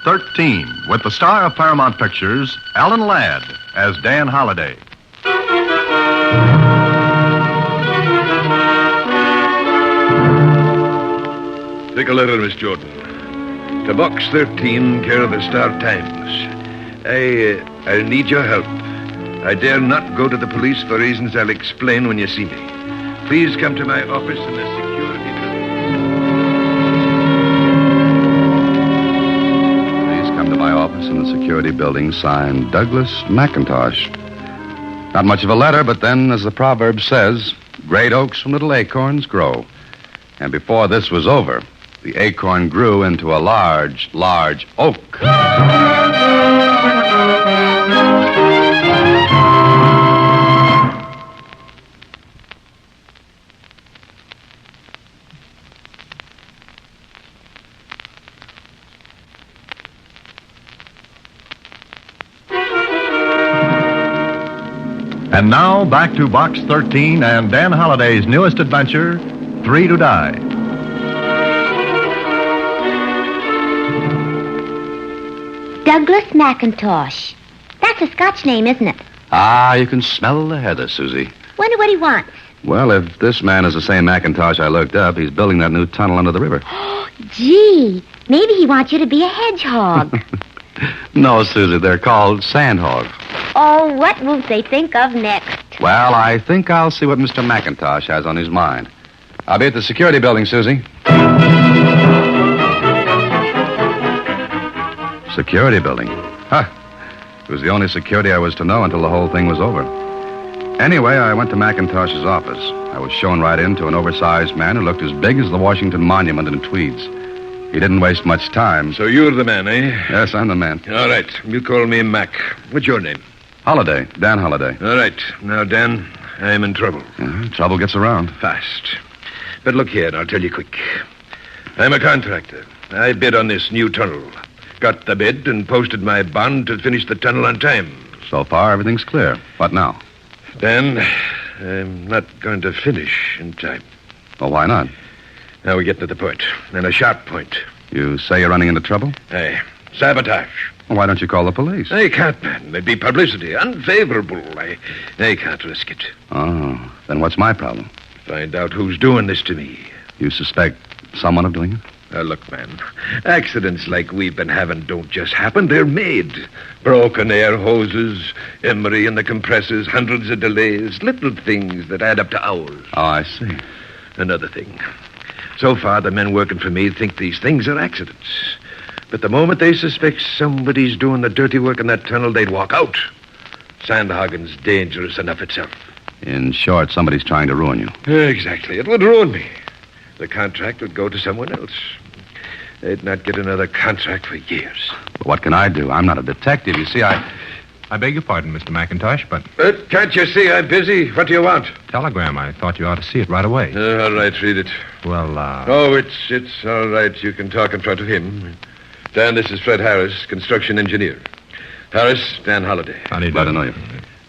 13 with the star of Paramount Pictures, Alan Ladd, as Dan Holliday. Take a letter, Miss Jordan. To Box 13, care of the Star Times. I'll need your help. I dare not go to the police for reasons I'll explain when you see me. Please come to my office in the security building. Please come to my office in the security building, signed Douglas Macintosh. Not much of a letter, but then, as the proverb says, great oaks from little acorns grow. And before this was over, the acorn grew into a large, large oak. And now, back to Box 13 and Dan Holliday's newest adventure, 3 to Die. Douglas Macintosh. That's a Scotch name, isn't it? Ah, you can smell the heather, Susie. Wonder what he wants. Well, if this man is the same Macintosh I looked up, he's building that new tunnel under the river. Gee, maybe he wants you to be a hedgehog. No, Susie, they're called sandhogs. Oh, what will they think of next? Well, I think I'll see what Mr. Macintosh has on his mind. I'll be at the security building, Susie. Security building? Huh. It was the only security I was to know until the whole thing was over. Anyway, I went to Macintosh's office. I was shown right into an oversized man who looked as big as the Washington Monument in tweeds. He didn't waste much time. So you're the man, eh? Yes, I'm the man. All right. You call me Mac. What's your name? Holliday. Dan Holliday. All right. Now, Dan, I'm in trouble. Trouble gets around. Fast. But look here, and I'll tell you quick. I'm a contractor. I bid on this new tunnel. Got the bid and posted my bond to finish the tunnel on time. So far, everything's clear. What now? Dan, I'm not going to finish in time. Well, why not? Now we get to the point, and a sharp point. You say you're running into trouble? Aye. Sabotage. Well, why don't you call the police? I can't, man. There'd be publicity. Unfavorable. I can't risk it. Oh, then what's my problem? Find out who's doing this to me. You suspect someone of doing it? Now, look, man. Accidents like we've been having don't just happen. They're made. Broken air hoses, emery in the compressors, hundreds of delays, little things that add up to hours. Oh, I see. Another thing. So far, the men working for me think these things are accidents. But the moment they suspect somebody's doing the dirty work in that tunnel, they'd walk out. Sandhogging's dangerous enough itself. In short, somebody's trying to ruin you. Exactly. It would ruin me. The contract would go to someone else. They'd not get another contract for years. But what can I do? I'm not a detective. You see, I beg your pardon, Mr. Macintosh, but... Can't you see I'm busy? What do you want? Telegram. I thought you ought to see it right away. All right, read it. Well, Oh, it's all right. You can talk in front of him. Dan, this is Fred Harris, construction engineer. Harris, Dan Holliday. How do you do? Glad to know you.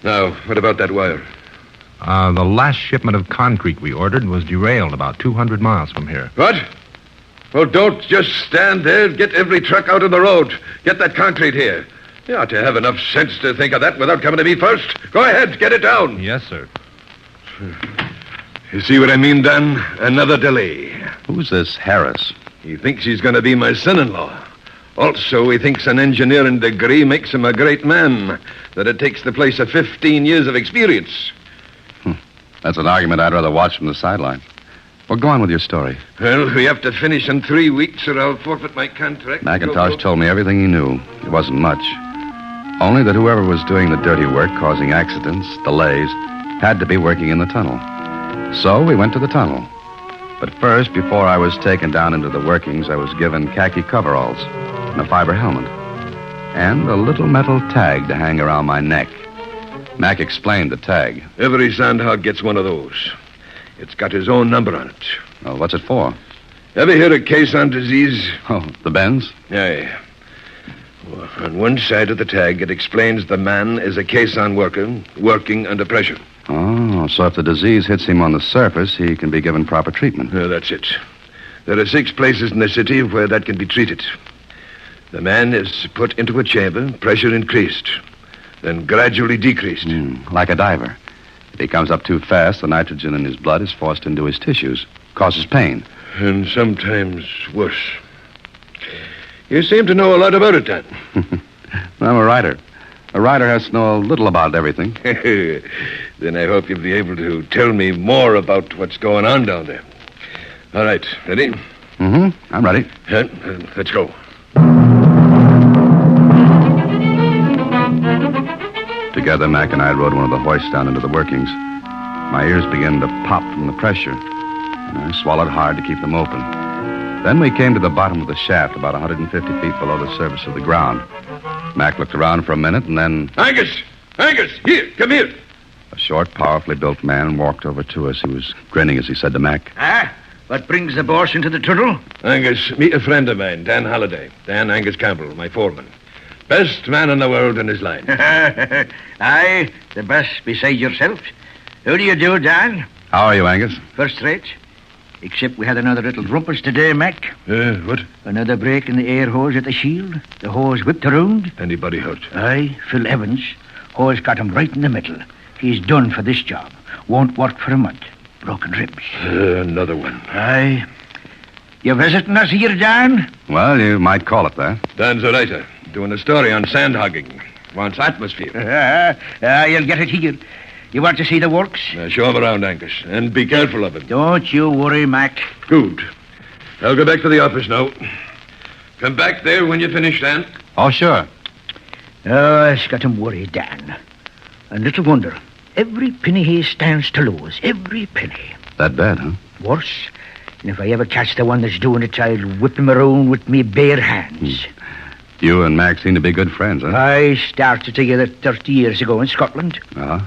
Now, what about that wire? The last shipment of concrete we ordered was derailed about 200 miles from here. What? Well, don't just stand there. Get every truck out on the road. Get that concrete here. You ought to have enough sense to think of that without coming to me first. Go ahead, get it down. Yes, sir. You see what I mean, Dan? Another delay. Who's this Harris? He thinks he's going to be my son-in-law. Also, he thinks an engineering degree makes him a great man, that it takes the place of 15 years of experience. That's an argument I'd rather watch from the sidelines. Well, go on with your story. Well, we have to finish in 3 weeks or I'll forfeit my contract. Macintosh told me everything he knew. It wasn't much. Only that whoever was doing the dirty work, causing accidents, delays, had to be working in the tunnel. So we went to the tunnel. But first, before I was taken down into the workings, I was given khaki coveralls and a fiber helmet. And a little metal tag to hang around my neck. Mac explained the tag. Every sandhog gets one of those. It's got his own number on it. Well, what's it for? Ever hear of caisson disease? Oh, the bends? Aye. Well, on one side of the tag, it explains the man is a caisson worker working under pressure. Oh, so if the disease hits him on the surface, he can be given proper treatment. That's it. There are 6 places in the city where that can be treated. The man is put into a chamber, pressure increased, then gradually decreased. Like a diver. If he comes up too fast, the nitrogen in his blood is forced into his tissues, causes pain. And sometimes worse. You seem to know a lot about it, Dan. I'm a writer. A writer has to know a little about everything. Then I hope you'll be able to tell me more about what's going on down there. All right, ready? I'm ready. Let's go. Together, Mac and I rode one of the hoists down into the workings. My ears began to pop from the pressure, and I swallowed hard to keep them open. Then we came to the bottom of the shaft, about 150 feet below the surface of the ground. Mac looked around for a minute, and then... Angus! Here, come here. A short, powerfully built man walked over to us. He was grinning as he said to Mac, What brings the boss into the tunnel? Angus, meet a friend of mine, Dan Holliday. Dan Angus Campbell, my foreman. Best man in the world in his line. Aye, the best beside yourself. How do you do, Dan? How are you, Angus? First rate. Except we had another little rumpus today, Mac. What? Another break in the air hose at the shield. The hose whipped around. Anybody hurt? Aye, Phil Evans. Hose got him right in the middle. He's done for this job. Won't work for a month. Broken ribs. Another one. Aye. You visiting us here, Dan? Well, you might call it that. Dan's a writer, doing a story on sandhogging. Wants atmosphere. You'll get it here. You want to see the works? Show him around, Angus, and be careful of him. Don't you worry, Mac. Good. I'll go back to the office now. Come back there when you finish, Dan. Oh, sure. Oh, it's got him worried, Dan. And little wonder. Every penny he stands to lose. Every penny. That bad, huh? Worse. And if I ever catch the one that's doing it, I'll whip him around with me bare hands. You and Mac seem to be good friends, huh? I started together 30 years ago in Scotland. Uh-huh.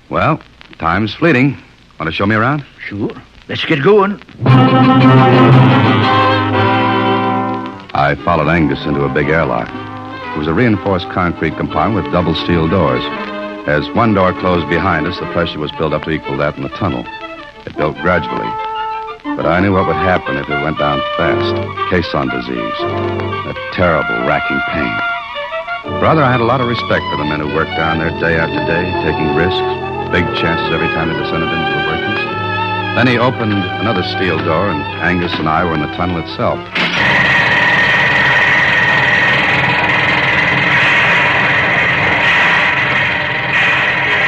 Well, time's fleeting. Want to show me around? Sure. Let's get going. I followed Angus into a big airlock. It was a reinforced concrete compartment with double steel doors. As one door closed behind us, the pressure was built up to equal that in the tunnel. It built gradually. But I knew what would happen if it went down fast. Caisson disease. A terrible, racking pain. Brother, I had a lot of respect for the men who worked down there day after day, taking risks, big chances every time they descended into the workings. Then he opened another steel door, and Angus and I were in the tunnel itself.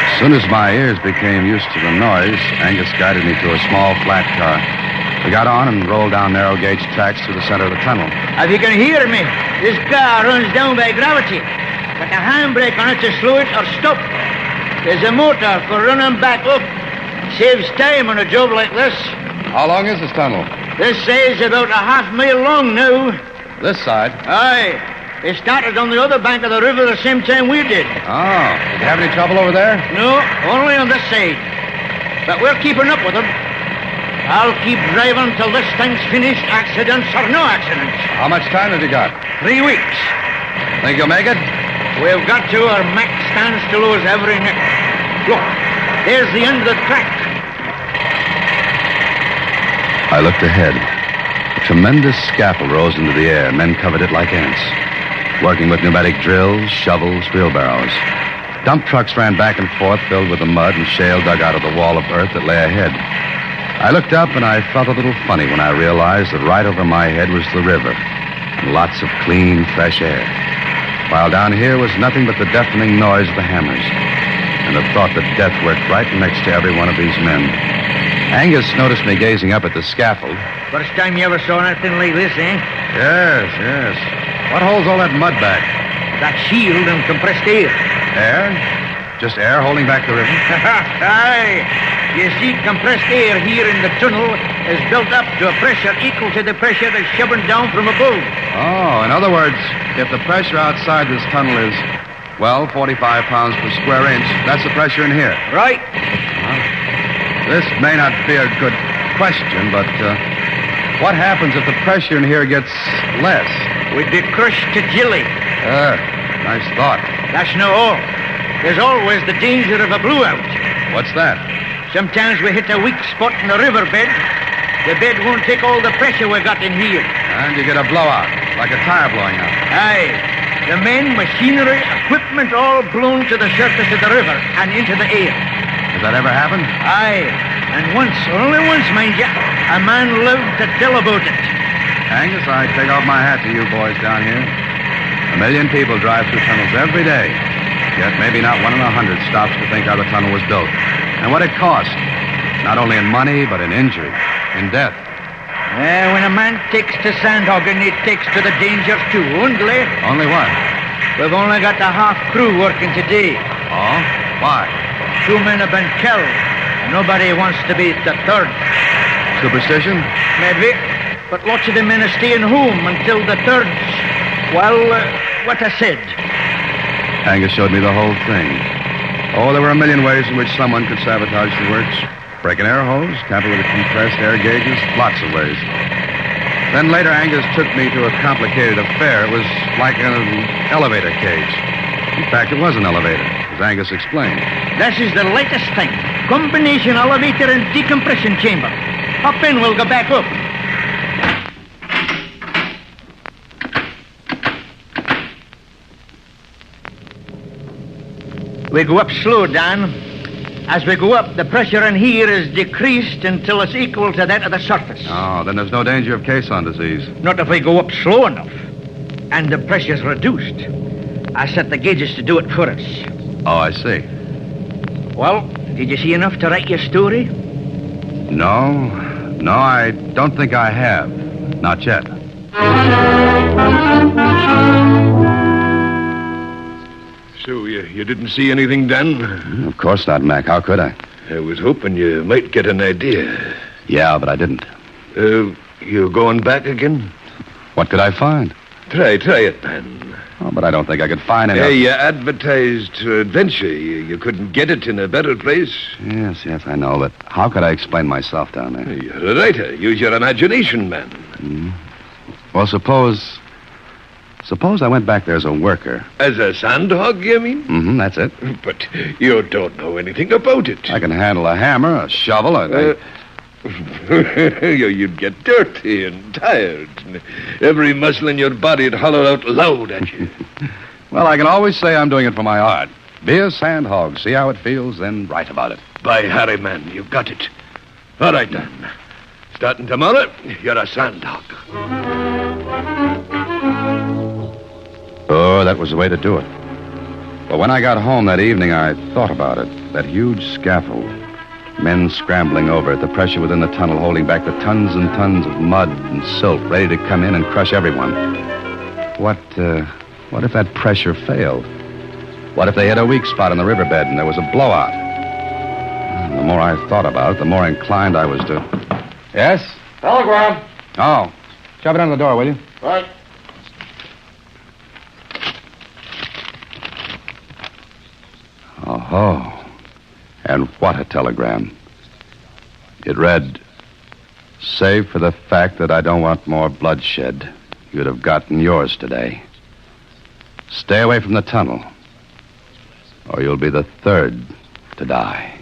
As soon as my ears became used to the noise, Angus guided me to a small, flat car. We got on and rolled down narrow-gauge tracks through the center of the tunnel. If you can hear me, this car runs down by gravity. Got a handbrake on it to slow it or stop. There's a motor for running back up. Saves time on a job like this. How long is this tunnel? This says about a half-mile long now. This side? Aye. They started on the other bank of the river the same time we did. Oh. Did you have any trouble over there? No, only on this side. But we're keeping up with them. I'll keep driving till this thing's finished, accidents or no accidents. How much time have you got? 3 weeks. Think you'll make it? We've got to, or Mac stands to lose every nick. Look, there's the end of the track. I looked ahead. A tremendous scaffold rose into the air. Men covered it like ants, working with pneumatic drills, shovels, wheelbarrows. Dump trucks ran back and forth, filled with the mud and shale dug out of the wall of earth that lay ahead. I looked up, and I felt a little funny when I realized that right over my head was the river, and lots of clean, fresh air, while down here was nothing but the deafening noise of the hammers, and the thought that death worked right next to every one of these men. Angus noticed me gazing up at the scaffold. First time you ever saw anything like this, eh? Yes. What holds all that mud back? That shield and compressed air. Air? Just air holding back the river? Aye. You see, compressed air here in the tunnel is built up to a pressure equal to the pressure that's shoving down from above. Oh, in other words, if the pressure outside this tunnel is, 45 pounds per square inch, that's the pressure in here. Right. This may not be a good question, but what happens if the pressure in here gets less? We'd be crushed to jelly. Nice thought. That's not all. There's always the danger of a blowout. What's that? Sometimes we hit a weak spot in the riverbed. The bed won't take all the pressure we got in here. And you get a blowout. Like a tire blowing out. Aye. The men, machinery, equipment all blown to the surface of the river and into the air. Has that ever happened? Aye. And once, only once, mind you, a man lived to tell about it. Angus, I take off my hat to you boys down here. 1 million people drive through tunnels every day. Yet maybe not 1 in 100 stops to think how the tunnel was built. And what it cost. Not only in money, but in injury, in death. When a man takes to sandhogging, he takes to the dangers too, only. Only what? We've only got the half crew working today. Oh? Why? 2 men have been killed. Nobody wants to be the third. Superstition? Maybe. But lots of the men are staying home until the third's, well, what I said. Angus showed me the whole thing. Oh, there were a million ways in which someone could sabotage the works. Break an air hose, tamper with compressed air gauges, lots of ways. Then later, Angus took me to a complicated affair. It was like an elevator cage. In fact, it was an elevator, as Angus explained. This is the latest thing. Combination elevator and decompression chamber. Hop in, we'll go back up. We go up slow, Dan. As we go up, the pressure in here is decreased until it's equal to that of the surface. Oh, then there's no danger of caisson disease. Not if we go up slow enough. And the pressure's reduced. I set the gauges to do it for us. Oh, I see. Well, did you see enough to write your story? No, I don't think I have. Not yet. So, you didn't see anything, Dan? Of course not, Mac. How could I? I was hoping you might get an idea. Yeah, but I didn't. You going back again? What could I find? Try it, man. Oh, but I don't think I could find any. You advertised adventure. You couldn't get it in a better place. Yes, I know, but how could I explain myself down there? You're a writer. Use your imagination, man. Well, suppose I went back there as a worker. As a sandhog, you mean? Mm-hmm, that's it. But you don't know anything about it. I can handle a hammer, a shovel, You'd get dirty and tired. And every muscle in your body'd holler out loud at you. Well, I can always say I'm doing it for my art. Be a sandhog, see how it feels, then write about it. By Harry, man, you've got it. All right, Dan. Starting tomorrow, you're a sandhog. Oh, that was the way to do it. But when I got home that evening, I thought about it. That huge scaffold. Men scrambling over it, the pressure within the tunnel holding back the tons and tons of mud and silt ready to come in and crush everyone. What if that pressure failed? What if they hit a weak spot in the riverbed and there was a blowout? And the more I thought about it, the more inclined I was to... Yes? Telegram. Oh. Shove it under the door, will you? Right. Oh. And what a telegram. It read, "Save for the fact that I don't want more bloodshed, you'd have gotten yours today. Stay away from the tunnel, or you'll be the third to die."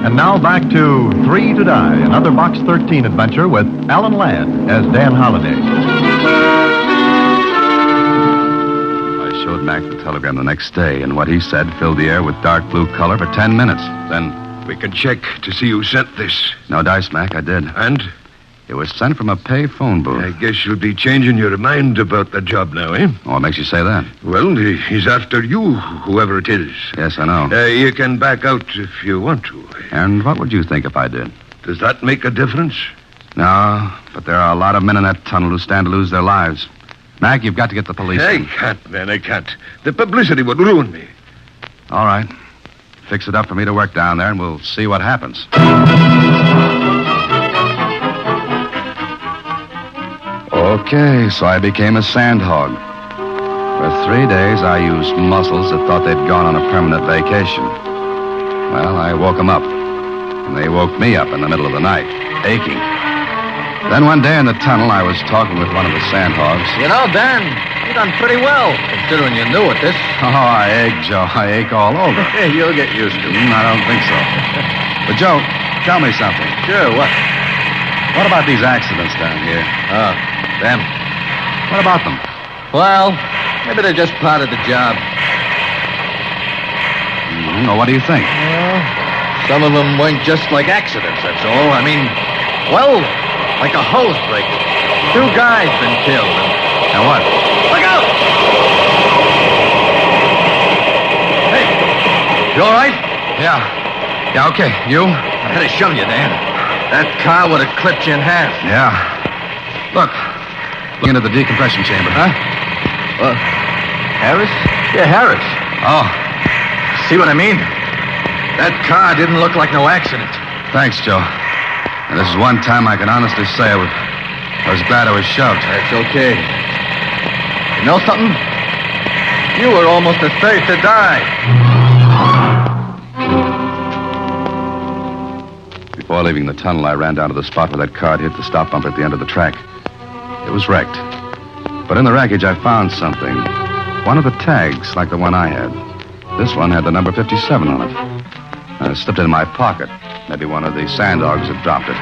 And now back to 3 to Die, another Box 13 adventure with Alan Ladd as Dan Holliday. I showed Mac the telegram the next day, and what he said filled the air with dark blue color for 10 minutes. Then... We can check to see who sent this. No dice, Mac, I did. And? It was sent from a pay phone booth. I guess you'll be changing your mind about the job now, eh? Oh, what makes you say that? Well, he's after you, whoever it is. Yes, I know. You can back out if you want to. And what would you think if I did? Does that make a difference? No, but there are a lot of men in that tunnel who stand to lose their lives. Mac, you've got to get the police I in. can't, man, I can't. The publicity would ruin me. All right. Fix it up for me to work down there, and we'll see what happens. Okay, so I became a sandhog. For 3 days, I used muscles that thought they'd gone on a permanent vacation. Well, I woke them up, and they woke me up in the middle of the night, aching. Then one day in the tunnel, I was talking with one of the sandhogs. You know, Dan, you done pretty well, considering you're new at this. Oh, I ache, Joe. I ache all over. You'll get used to it. I don't think so. But, Joe, tell me something. Sure, what? What about these accidents down here? Oh, them. What about them? Well, maybe they're just part of the job. Well, what do you think? Well, some of them weren't just like accidents, that's all. I mean, well, like a hose break. 2 guys been killed. And what? Look out! Hey, you all right? Yeah, okay. You? I had to show you, Dan. That car would have clipped you in half. Yeah. Look into the decompression chamber. Huh? Harris? Yeah, Harris. Oh, See what I mean? That car didn't look like no accident. thanks, Joe. And this is one time I can honestly say I was glad I was shoved. That's okay. You know something? You were almost as safe to die. Before leaving the tunnel, I ran down to the spot where that car hit the stop bumper at the end of the track. It was wrecked. But in the wreckage, I found something. One of the tags, like the one I had. This one had the number 57 on it. I slipped it in my pocket. Maybe one of the sandhogs had dropped it.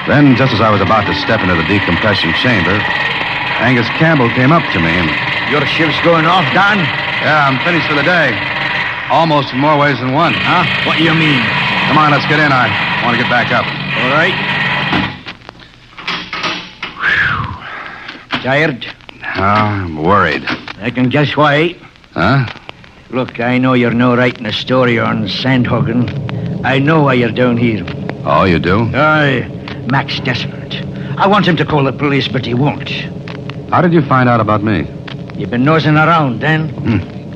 Then, just as I was about to step into the decompression chamber, Angus Campbell came up to me and... Your shift's going off, Dan? Yeah, I'm finished for the day. Almost in more ways than one. Huh? What do you mean? Come on, let's get in. I want to get back up. All right. Tired? I'm worried. I can guess why. Huh? Look, I know you're no writing a story on sandhogging. I know why you're down here. Oh, you do? Aye, Mac's desperate. I want him to call the police, but he won't. How did you find out about me? You've been nosing around, Dan?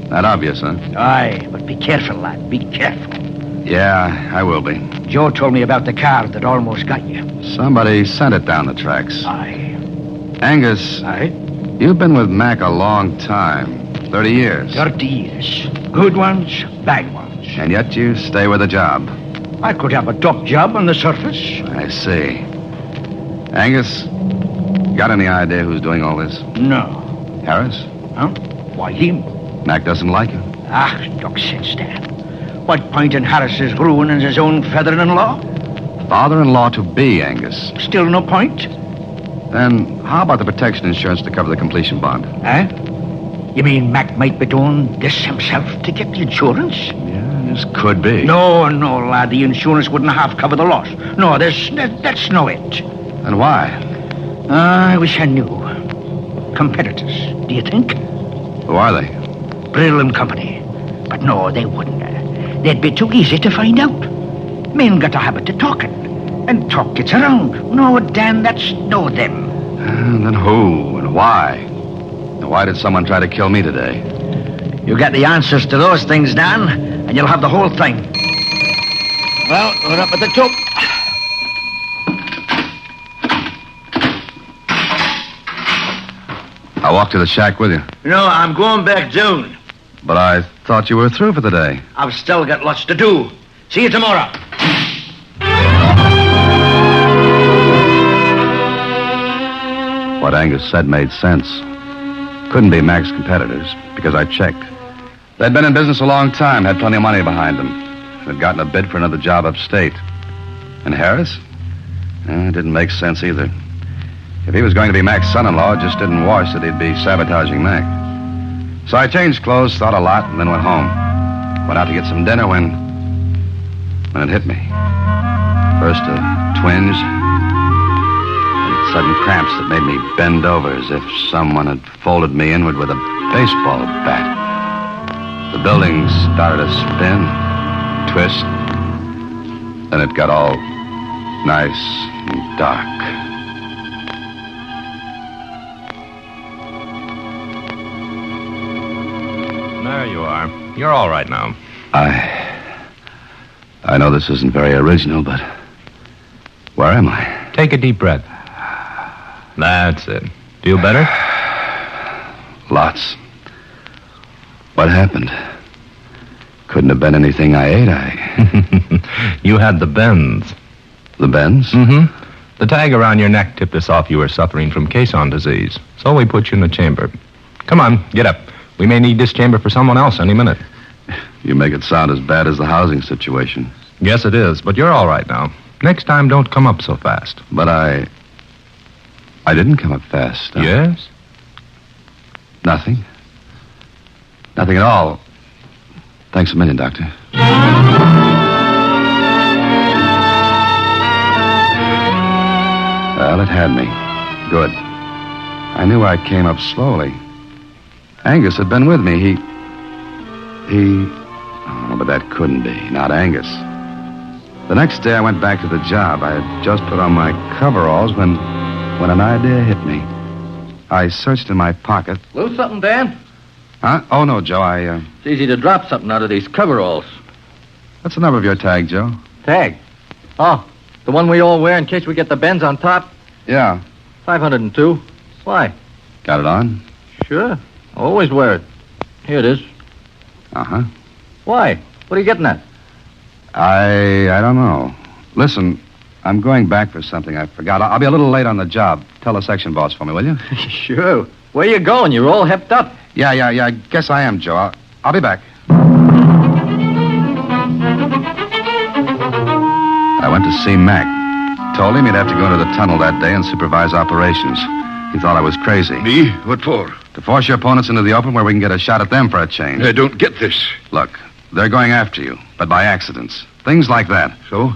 Not obvious, huh? Aye, but be careful, lad. Be careful. Yeah, I will be. Joe told me about the car that almost got you. Somebody sent it down the tracks. Aye. Angus, Aye? you've been with Mac a long time. 30 years. 30 years. Good ones, bad ones. And yet you stay with the job. I could have a top job on the surface. I see. Angus, got any idea who's doing all this? No. Harris? Huh? Why him? Mac doesn't like him. Ah, talk sense, Dan. What point in Harris's ruining his own father-in-law? Father-in-law to be, Angus. Still no point? Then how about the protection insurance to cover the completion bond? Huh? You mean Mac might be doing this himself to get the insurance? Yeah, this could be. No, lad. The insurance wouldn't half cover the loss. No, that's no it. And why? I wish I knew. Competitors, do you think? Who are they? Brill and Company. But no, they wouldn't. They'd be too easy to find out. Men got a habit of talking. And talk gets around. No, Dan, that's no them. And then who and why? And why did someone try to kill me today? You get the answers to those things, Dan, and you'll have the whole thing. Well, we're up at the top. I'll walk to the shack with you. No, I'm going back down. But I thought you were through for the day. I've still got lots to do. See you tomorrow. What Angus said made sense. Couldn't be Mac's competitors, because I checked. They'd been in business a long time, had plenty of money behind them. Had gotten a bid for another job upstate. And Harris? It didn't make sense either. If he was going to be Mac's son-in-law, it just didn't wash that he'd be sabotaging Mac. So I changed clothes, thought a lot, and then went home. Went out to get some dinner when it hit me. First a twinge, then sudden cramps that made me bend over as if someone had folded me inward with a baseball bat. The building started to spin, twist, then it got all nice and dark. There you are. You're all right now. I know this isn't very original, but where am I? Take a deep breath. That's it. Feel better? Lots. What happened? Couldn't have been anything I ate. You had the bends. The bends? Mm-hmm. The tag around your neck tipped us off you were suffering from caisson disease. So we put you in the chamber. Come on, get up. We may need this chamber for someone else any minute. You make it sound as bad as the housing situation. Yes, it is, but you're all right now. Next time, don't come up so fast. But I didn't come up fast. Yes? Nothing. Nothing at all. Thanks a million, Doctor. Well, it had me. Good. I knew I came up slowly. Angus had been with me. Oh, but that couldn't be. Not Angus. The next day I went back to the job. I had just put on my coveralls when an idea hit me. I searched in my pocket. Lose something, Dan? Huh? Oh, no, Joe. It's easy to drop something out of these coveralls. What's the number of your tag, Joe? Tag? Oh, the one we all wear in case we get the bends on top? Yeah. 502. Why? Got it on? Sure. Always wear it. Here it is. Uh-huh. Why? What are you getting at? I don't know. Listen, I'm going back for something I forgot. I'll be a little late on the job. Tell the section boss for me, will you? Sure. Where you going? You're all hepped up. Yeah. I guess I am, Joe. I'll be back. I went to see Mac. Told him he'd have to go into the tunnel that day and supervise operations. He thought I was crazy. Me? What for? To force your opponents into the open where we can get a shot at them for a change. I don't get this. Look, they're going after you, but by accidents. Things like that. So?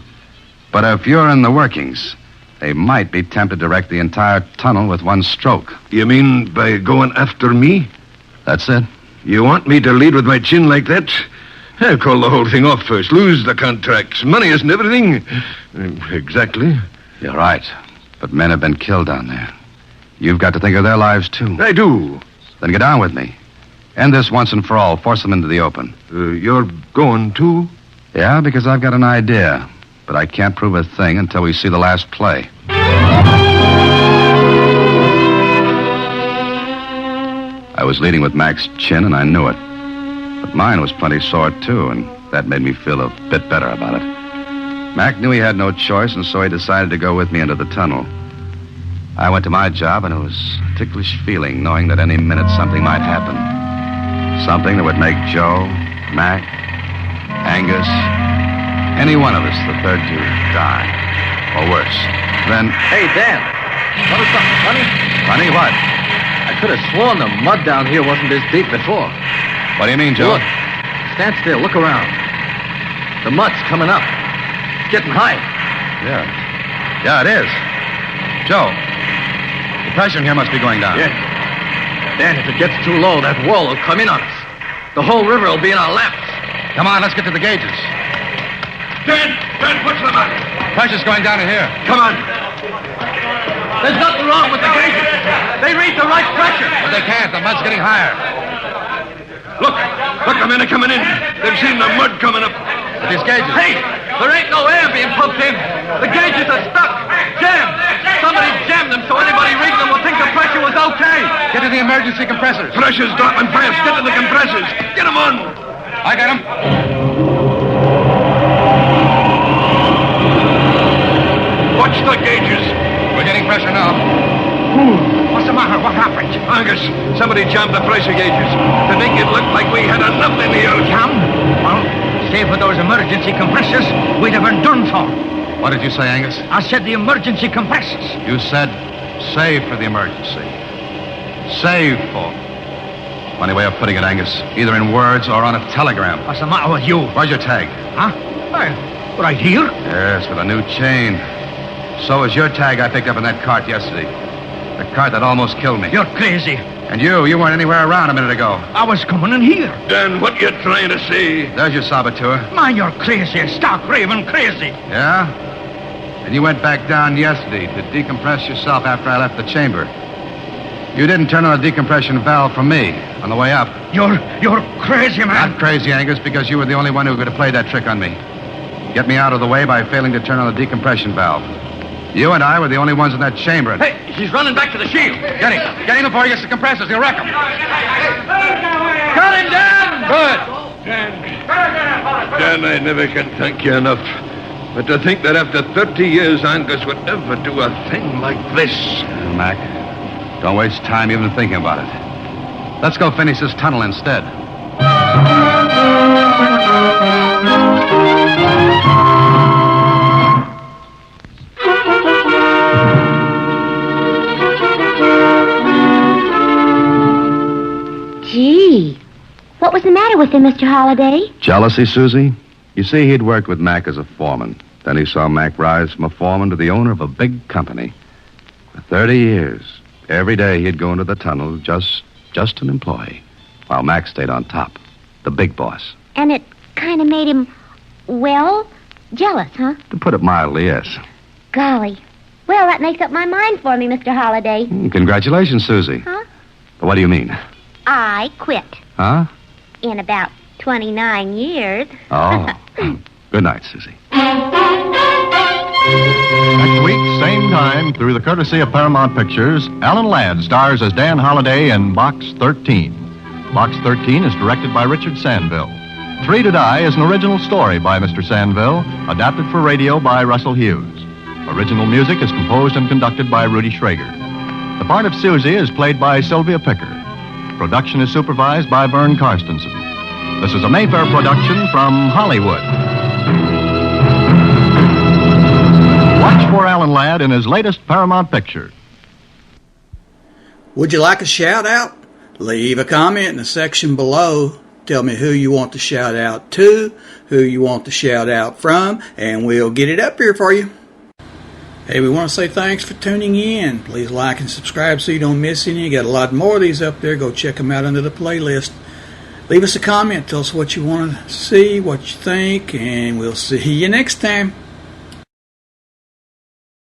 But if you're in the workings, they might be tempted to wreck the entire tunnel with one stroke. You mean by going after me? That's it. You want me to lead with my chin like that? I'll call the whole thing off first. Lose the contracts. Money isn't everything. Exactly. You're right. But men have been killed down there. You've got to think of their lives, too. I do. Then get down with me. End this once and for all. Force them into the open. You're going, too? Yeah, because I've got an idea. But I can't prove a thing until we see the last play. I was leading with Mac's chin, and I knew it. But mine was plenty sore, too, and that made me feel a bit better about it. Mac knew he had no choice, and so he decided to go with me into the tunnel. I went to my job, and it was a ticklish feeling knowing that any minute something might happen. Something that would make Joe, Mac, Angus, any one of us the third to die. Or worse. Then... Hey, Dan. Notice something funny? Funny what? I could have sworn the mud down here wasn't this deep before. What do you mean, Joe? Look. Stand still. Look around. The mud's coming up. It's getting high. Yeah, it is. Joe, the pressure in here must be going down. Yeah. Dan, if it gets too low, that wall will come in on us. The whole river will be in our laps. Come on, let's get to the gauges. Dan, push them out. Pressure's going down in here. Come on. There's nothing wrong with the gauges. They read the right pressure. But they can't. The mud's getting higher. Look, the men are coming in. They've seen the mud coming up. But these gauges... Hey, there ain't no air being pumped in. The gauges are stuck. Jammed. Somebody jammed them so anybody reading them will think the pressure was okay. Get to the emergency compressors. Pressure's dropping fast. Get to the compressors. Get them on. I got them. Watch the gauges. We're getting pressure now. What's the matter? What happened? Angus, somebody jammed the pressure gauges to make it look like we had enough in here. Jammed? Well, save for those emergency compressors, we'd have been done for. What did you say, Angus? I said the emergency compressors. You said save for the emergency. Save for. Funny way of putting it, Angus. Either in words or on a telegram. What's the matter with you? Where's your tag? Huh? Well, right here. Yes, with a new chain. So is your tag I picked up in that cart yesterday. The cart that almost killed me. You're crazy. And you weren't anywhere around a minute ago. I was coming in here. Dan, what you trying to say? There's your saboteur. Man, you're crazy. Stark raving crazy. Yeah? And you went back down yesterday to decompress yourself after I left the chamber. You didn't turn on the decompression valve for me on the way up. You're crazy, man. Not crazy, Angus, because you were the only one who could have played that trick on me. Get me out of the way by failing to turn on the decompression valve. You and I were the only ones in that chamber. Hey, he's running back to the shield. Get him. Get him before he gets the compressors. He'll wreck him. Got him, Dan. Good. Dan, I never can thank you enough. But to think that after 30 years Angus would ever do a thing like this. Mac, don't waste time even thinking about it. Let's go finish this tunnel instead. Gee, what was the matter with him, Mr. Holliday? Jealousy, Susie? You see, he'd worked with Mac as a foreman. Then he saw Mac rise from a foreman to the owner of a big company. For 30 years, every day he'd go into the tunnel just an employee, while Mac stayed on top, the big boss. And it kind of made him, well, jealous, huh? To put it mildly, yes. Golly. Well, that makes up my mind for me, Mr. Holliday. Congratulations, Susie. Huh? What do you mean? I quit. Huh? In about 29 years. Oh. Good night, Susie. Next week, same time, through the courtesy of Paramount Pictures, Alan Ladd stars as Dan Holliday in Box 13. Box 13 is directed by Richard Sandville. Three to Die is an original story by Mr. Sandville, adapted for radio by Russell Hughes. Original music is composed and conducted by Rudy Schrager. The part of Susie is played by Sylvia Picker. Production is supervised by Vern Karstensen. This is a Mayfair production from Hollywood. Watch for Alan Ladd in his latest Paramount picture. Would you like a shout out? Leave a comment in the section below. Tell me who you want to shout out to, who you want to shout out from, and we'll get it up here for you. Hey, we want to say thanks for tuning in. Please like and subscribe so you don't miss any. You got a lot more of these up there. Go check them out under the playlist. Leave us a comment. Tell us what you want to see, what you think, and we'll see you next time.